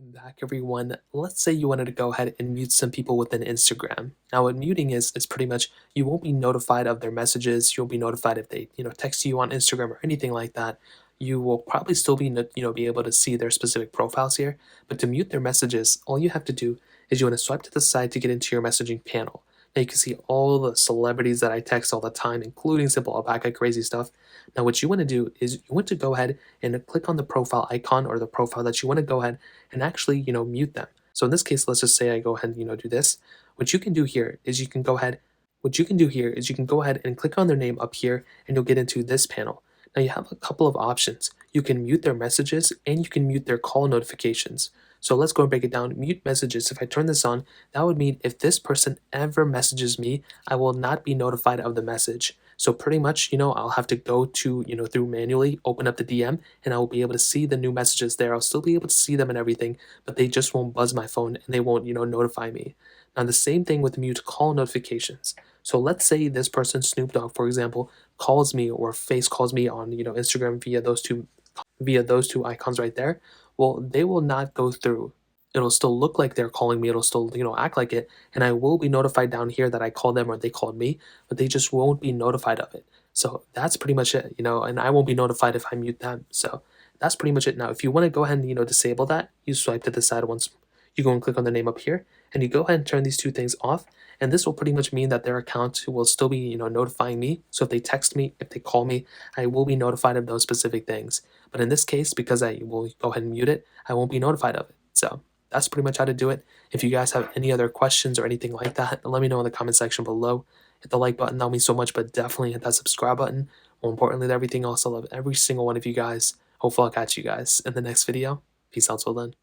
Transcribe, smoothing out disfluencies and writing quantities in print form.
Welcome back, everyone. Let's say you wanted to go ahead and mute some people within Instagram. Now, what muting is pretty much you won't be notified of their messages. You'll be notified if they, text you on Instagram or anything like that. You will probably still be, be able to see their specific profiles here. But to mute their messages, all you have to do is you want to swipe to the side to get into your messaging panel. Now you can see all the celebrities that I text all the time, including simple alpaca, crazy stuff. Now, what you want to do is you want to go ahead and click on the profile icon or the profile that you want to go ahead and actually, mute them. So in this case, let's just say I go ahead and, do this. What you can do here is you can go ahead, what you can do here is you can go ahead and click on their name up here and you'll get into this panel. Now you have a couple of options. You can mute their messages and you can mute their call notifications. So let's go and break it down. Mute messages, if I turn this on, that would mean if this person ever messages me, I will not be notified of the message. So pretty much, I'll have to go to, through manually open up the DM and I will be able to see the new messages there. I'll still be able to see them and everything, but they just won't buzz my phone and they won't, notify me. Now the same thing with mute call notifications. So let's say this person, Snoop Dogg, for example, calls me or face calls me on, Instagram via those two icons right there. Well, they will not go through. It'll still look like they're calling me. It'll still, act like it. And I will be notified down here that I called them or they called me, but they just won't be notified of it. So that's pretty much it, and I won't be notified if I mute them. So that's pretty much it. Now, if you want to go ahead and, disable that, you swipe to the side once you go and click on the name up here and you go ahead and turn these two things off. And this will pretty much mean that their account will still be, notifying me. So if they text me, if they call me, I will be notified of those specific things. But in this case, because I will go ahead and mute it, I won't be notified of it. So that's pretty much how to do it. If you guys have any other questions or anything like that, let me know in the comment section below. Hit the like button, that'll mean so much, but definitely hit that subscribe button. More importantly than everything else, I love every single one of you guys. Hopefully I'll catch you guys in the next video. Peace out till then.